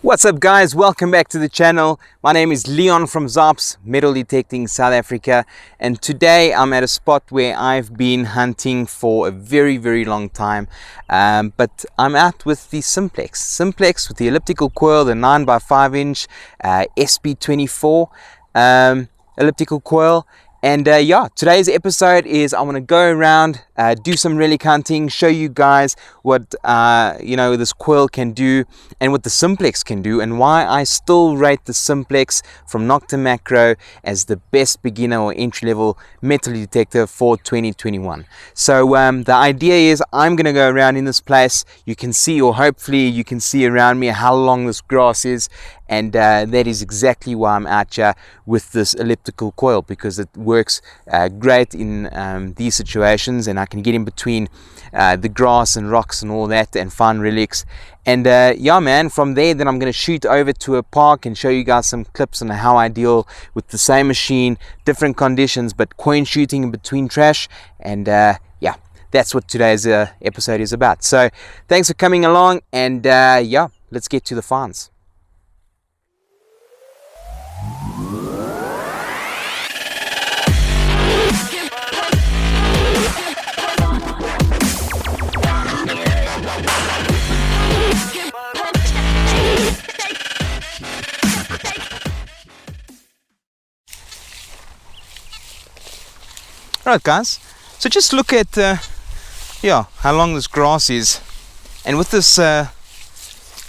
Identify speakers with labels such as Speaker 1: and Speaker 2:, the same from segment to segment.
Speaker 1: What's up guys, welcome back to the channel. My name is Leon from ZARRPS, Metal Detecting South Africa, and today I'm at a spot where I've been hunting for a very long time, but I'm out with the Simplex with the elliptical coil, the 9x5 inch SP24 elliptical coil. And yeah, today's episode is I want to go around, do some relic hunting, show you guys what this coil can do and what the Simplex can do, and why I still rate the Simplex from Nokta Makro as the best beginner or entry-level metal detector for 2021. So the idea is I'm going to go around in this place. You can see, or hopefully you can see around me, how long this grass is, and that is exactly why I'm out here with this elliptical coil, because it works great in these situations, and I can get in between the grass and rocks and all that and find relics. And yeah man, from there then I'm going to shoot over to a park and show you guys some clips on how I deal with the same machine, different conditions, but coin shooting in between trash. And yeah, that's what today's episode is about. So thanks for coming along, and yeah, let's get to the finds. Alright guys, so just look at yeah, how long this grass is, and with this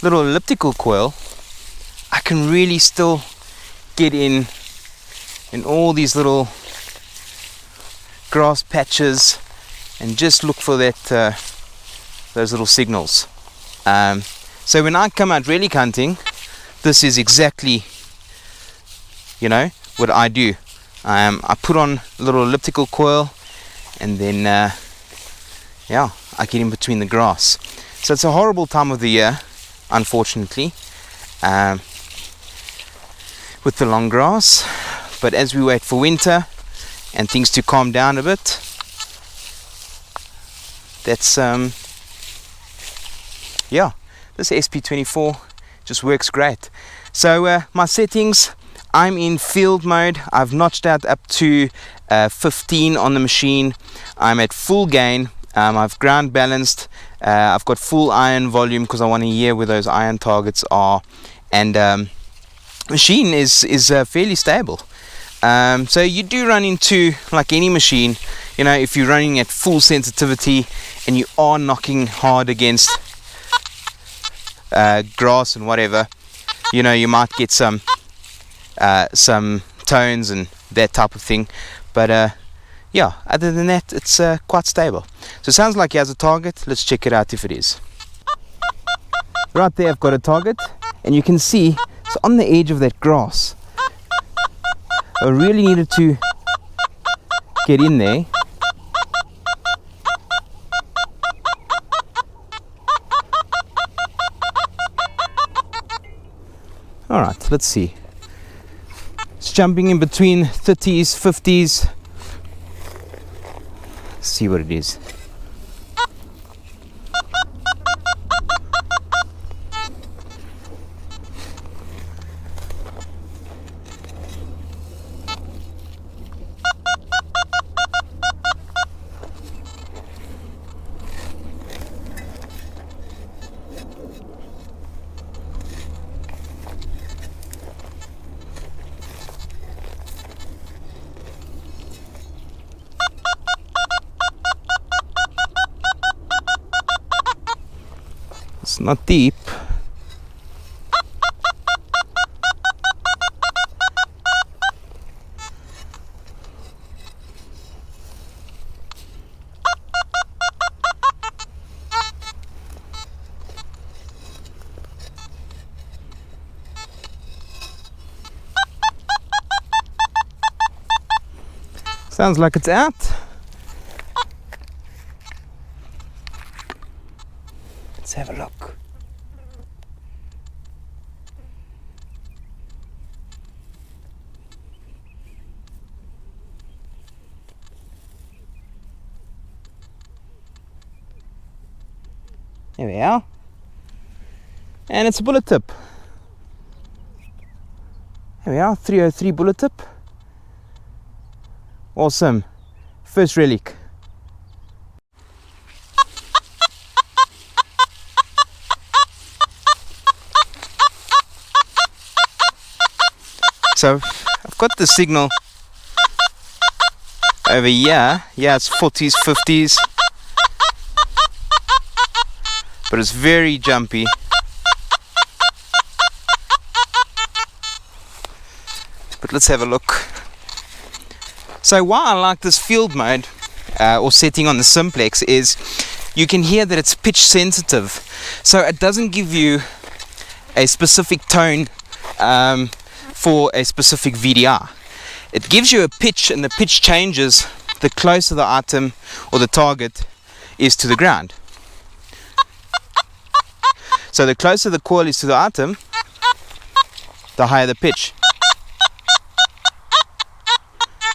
Speaker 1: little elliptical coil I can really still get in all these little grass patches and just look for that those little signals. So when I come out relic hunting, this is exactly what I do. I put on a little elliptical coil, and then yeah, I get in between the grass. So it's a horrible time of the year, unfortunately, with the long grass. But as we wait for winter and things to calm down a bit, that's yeah, this SP24 just works great. So my settings, I'm in field mode. I've notched out up to 15 on the machine. I'm at full gain. I've ground balanced. I've got full iron volume because I want to hear where those iron targets are, and machine is fairly stable. So you do run into, like any machine, if you're running at full sensitivity and you are knocking hard against grass and whatever, you might get some tones and that type of thing, but yeah, other than that it's quite stable. So it sounds like he has a target. Let's check it out if it is. Right there I've got a target, and you can see it's on the edge of that grass. I really needed to get in there. Alright, let's see. It's jumping in between 30s, 50s. Let's see what it is. It's not deep. Sounds like it's out. Let's have a look. There we are. And it's a bullet tip. Here we are, 303 bullet tip. Awesome. First relic. So I've got the signal over here. Yeah, it's 40s, 50s, but it's very jumpy. But let's have a look. So why I like this field mode or setting on the Simplex is you can hear that it's pitch sensitive, so it doesn't give you a specific tone for a specific VDR. It gives you a pitch, and the pitch changes the closer the item or the target is to the ground. So the closer the coil is to the item, the higher the pitch.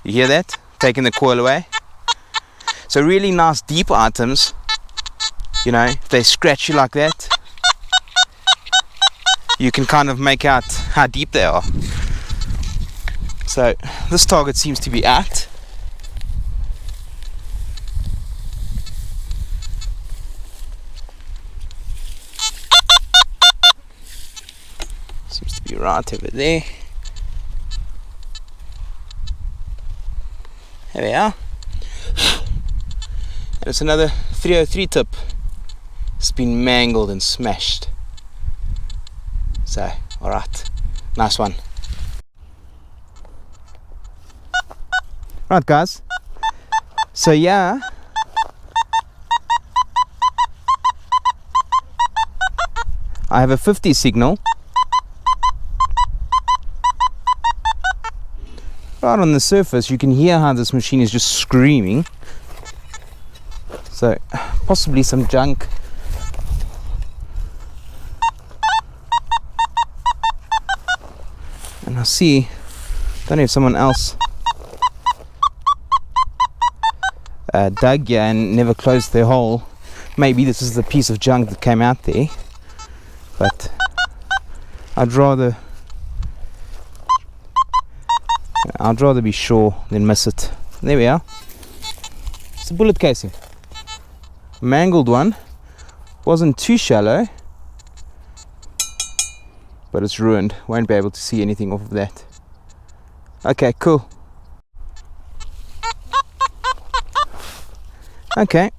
Speaker 1: You hear that? Taking the coil away. So really nice deep items, you know, if they scratch you like that, you can kind of make out how deep they are. So this target seems to be at. Seems to be right over there. There we are. And it's another 303 tip. It's been mangled and smashed. So, alright. Nice one. Right, guys. So, yeah. I have a 50 signal. Right on the surface, you can hear how this machine is just screaming. So, possibly some junk. And I see, don't know if someone else dug here and never closed their hole. Maybe this is the piece of junk that came out there. But I'd rather be sure than miss it. There we are. It's a bullet casing. Mangled one. Wasn't too shallow, but it's ruined. Won't be able to see anything off of that. Okay, cool. Okay.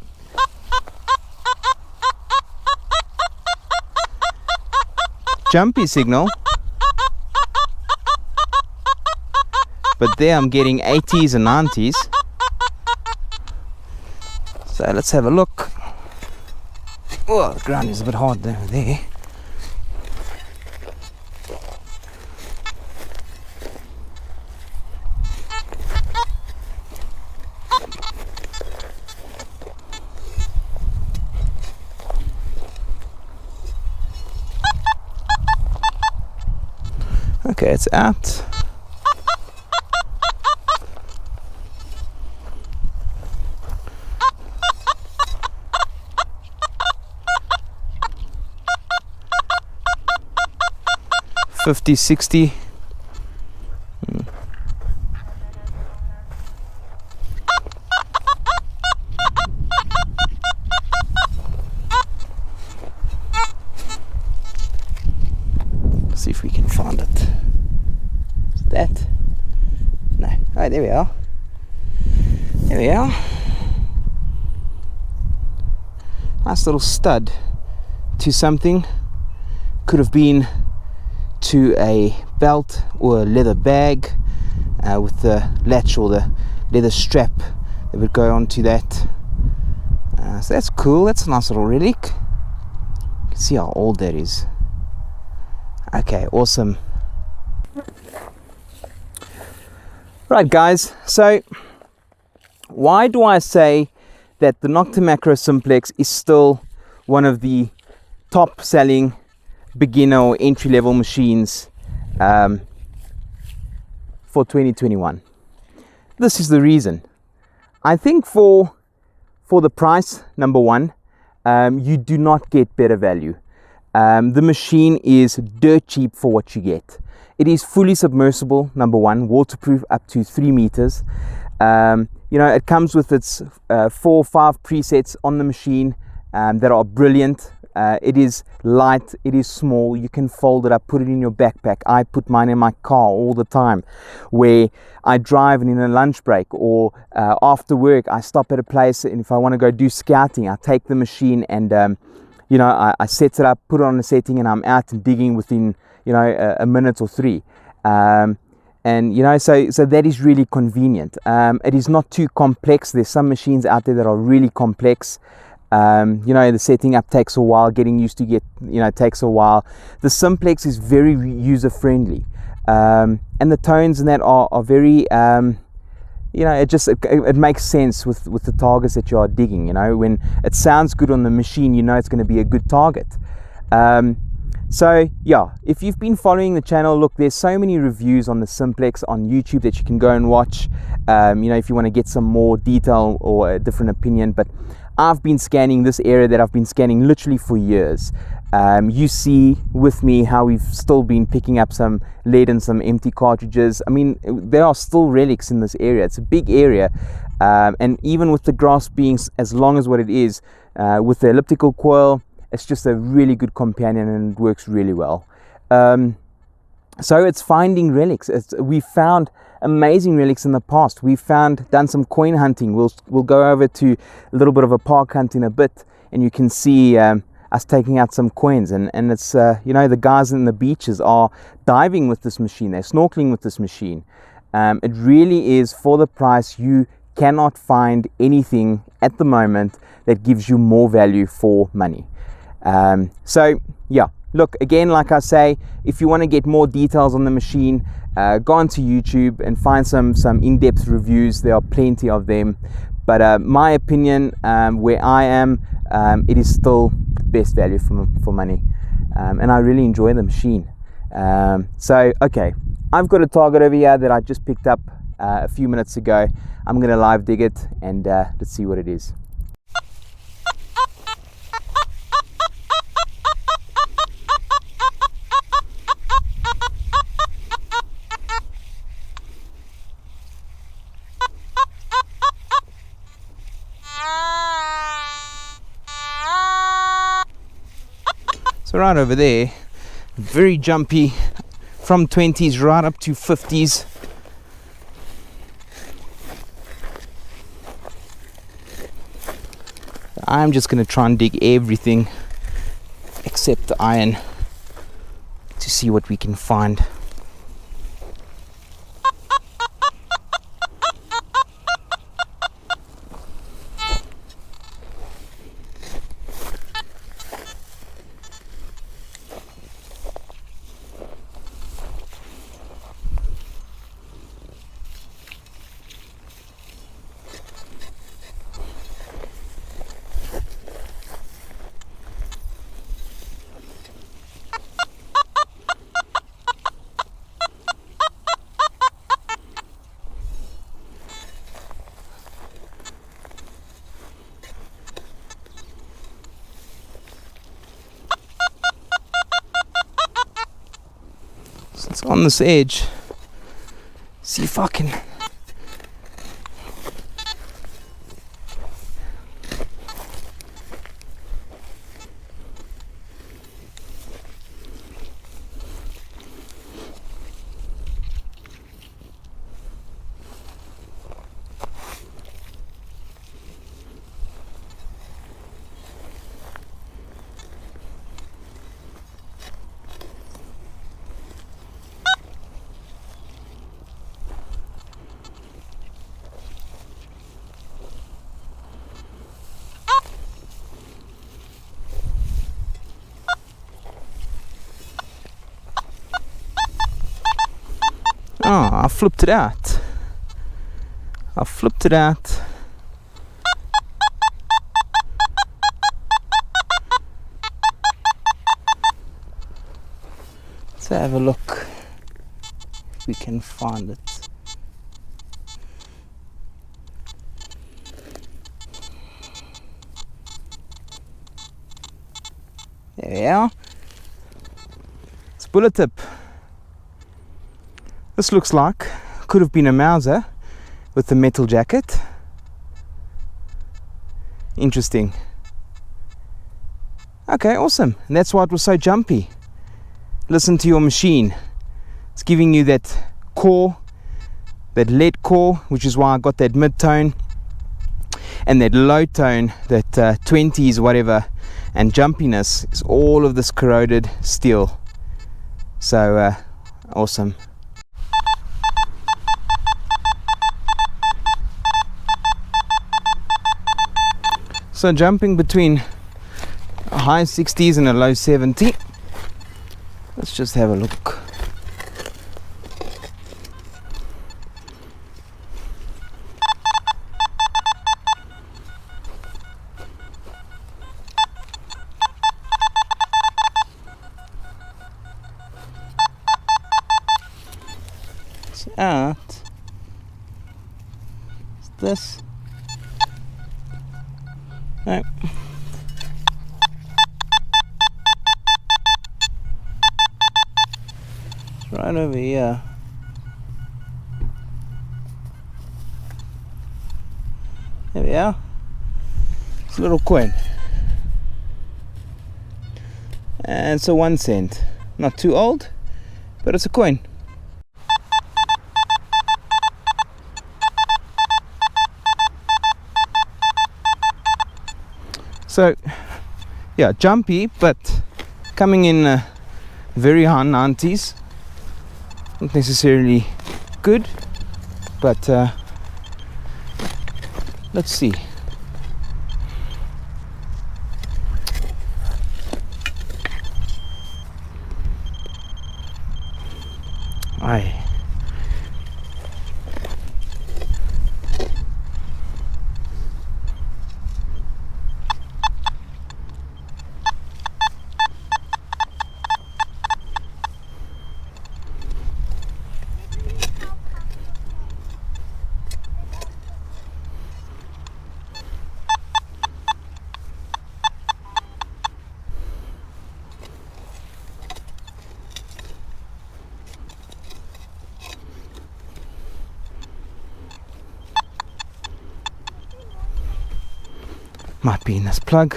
Speaker 1: Jumpy signal. But there I'm getting 80s and 90s. So let's have a look. Oh, the ground is a bit hard there. Okay, it's out. $50, $60. See if we can find it. Is that? No. Oh, there we are. There we are. Nice little stud to something. Could have been to a belt or a leather bag with the latch or the leather strap that would go onto that. So that's cool. That's a nice little relic. You can see how old that is. Okay, awesome. Right, guys, so why do I say that the Nokta Makro Simplex is still one of the top selling beginner or entry-level machines for 2021? This is the reason. I think for the price, number one, you do not get better value. The machine is dirt cheap for what you get. It is fully submersible, number one, waterproof up to 3 meters. You know, it comes with its 4 or 5 presets on the machine that are brilliant. It is light, it is small, you can fold it up, put it in your backpack. I put mine in my car all the time, where I drive and in a lunch break or after work I stop at a place, and if I want to go do scouting, I take the machine and you know, I set it up, put it on a setting, and I'm out and digging within, you know, a minute or 3. And you know, so that is really convenient. It is not too complex. There's some machines out there that are really complex. You know, the setting up takes a while, getting used to takes a while. The Simplex is very user friendly, and the tones and that are very you know, it makes sense with the targets that you are digging. You know, when it sounds good on the machine, you know it's going to be a good target. So yeah, if you've been following the channel, look, there's so many reviews on the Simplex on YouTube that you can go and watch, you know, if you want to get some more detail or a different opinion. But I've been scanning this area that I've been scanning literally for years. You see with me how we've still been picking up some lead and some empty cartridges. I mean, there are still relics in this area. It's a big area, and even with the grass being as long as what it is, with the elliptical coil, it's just a really good companion and it works really well. So it's finding relics. We found amazing relics in the past. We've done some coin hunting. We'll go over to a little bit of a park hunt in a bit, and you can see us taking out some coins, and it's you know, the guys in the beaches are diving with this machine. They're snorkeling with this machine. It really is, for the price, you cannot find anything at the moment that gives you more value for money. So yeah, look, again, like I say, if you want to get more details on the machine, go onto YouTube and find some in-depth reviews. There are plenty of them, but my opinion, where I am, it is still the best value for money, and I really enjoy the machine. So okay, I've got a target over here that I just picked up a few minutes ago. I'm gonna live dig it, and let's see what it is. So right over there, very jumpy, from 20s right up to 50s. I'm just going to try and dig everything except the iron to see what we can find. It's on this edge. See if I can. Oh, I flipped it out. Let's have a look if we can find it. There we are. bullet tip. This looks like could have been a Mauser with the metal jacket. Interesting. Okay, awesome. And that's why it was so jumpy. Listen to your machine. It's giving you that core, that lead core, which is why I got that mid-tone, and that low tone, that 20s whatever, and jumpiness is all of this corroded steel. So awesome. So jumping between a high 60s and a low 70. Let's just have a look. It's out. Is this? No. It's right over here. There we are. It's a little coin. And it's a 1 cent. Not too old, but it's a coin. So, yeah, jumpy, but coming in very high 90s. Not necessarily good, but let's see. Aye. Might be in this plug.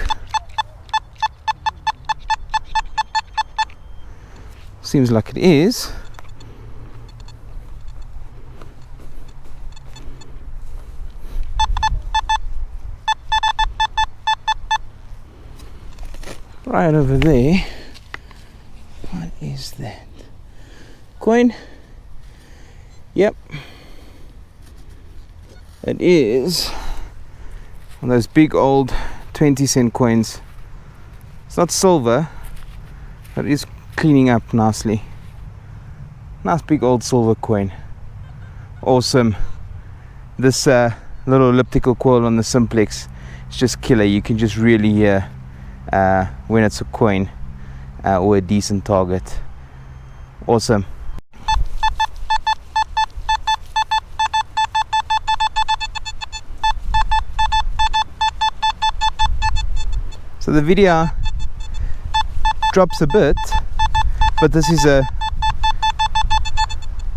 Speaker 1: Seems like it is. Right over there. What is that? Coin? Yep. It is one of those big old 20-cent coins. It's not silver, but it is cleaning up nicely. Nice big old silver coin. Awesome. This little elliptical coil on the Simplex is just killer. You can just really hear when it's a coin or a decent target. Awesome. So the video drops a bit, but this is a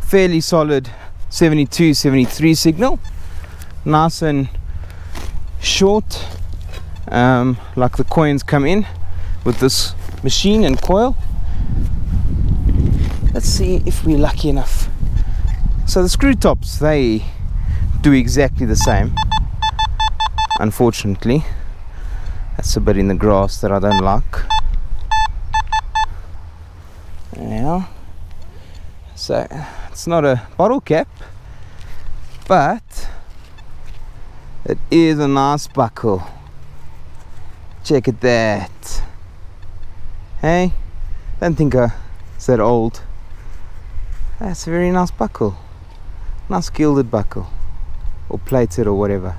Speaker 1: fairly solid 72, 73 signal. Nice and short, like the coins come in with this machine and coil. Let's see if we're lucky enough. So the screw tops, they do exactly the same. Unfortunately, that's a bit in the grass that I don't like. Now, so it's not a bottle cap, but it is a nice buckle. Check at that. Hey, don't think it's that old. That's a very nice buckle. Nice gilded buckle, or plated or whatever.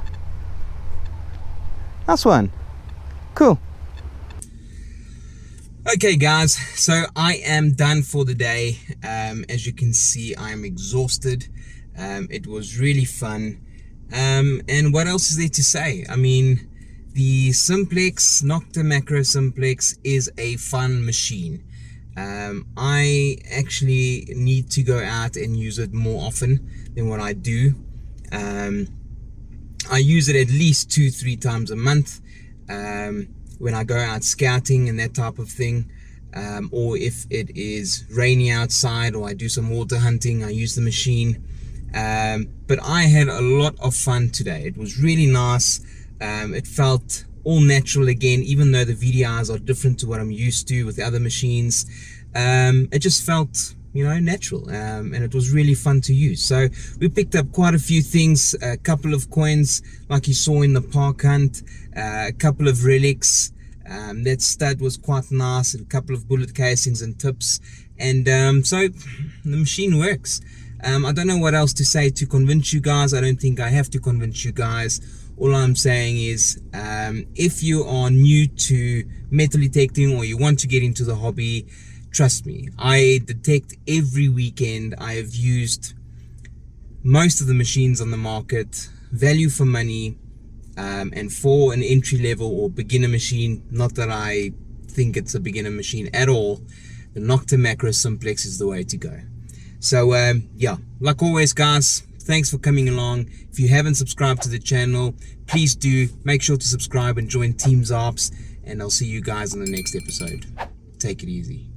Speaker 1: Nice one. Cool. Okay guys, so I am done for the day. As you can see, I am exhausted. It was really fun. And what else is there to say? I mean, the Simplex, Nokta Makro Simplex is a fun machine. I actually need to go out and use it more often than what I do. I use it at least 2-3 times a month when I go out scouting and that type of thing, or if it is rainy outside or I do some water hunting, I use the machine. But I had a lot of fun today. It was really nice. It felt all natural again, even though the VDIs are different to what I'm used to with the other machines. It just felt, natural, and it was really fun to use. So we picked up quite a few things, a couple of coins like you saw in the park hunt, a couple of relics. That stud was quite nice, and a couple of bullet casings and tips, and so the machine works. I don't know what else to say to convince you guys. I don't think I have to convince you guys. All I'm saying is, if you are new to metal detecting or you want to get into the hobby, trust me, I detect every weekend. I have used most of the machines on the market, value for money, and for an entry level or beginner machine, not that I think it's a beginner machine at all, the Nokta Makro Simplex is the way to go. So yeah, like always guys, thanks for coming along. If you haven't subscribed to the channel, please do. Make sure to subscribe and join Team ZARRPS, and I'll see you guys in the next episode. Take it easy.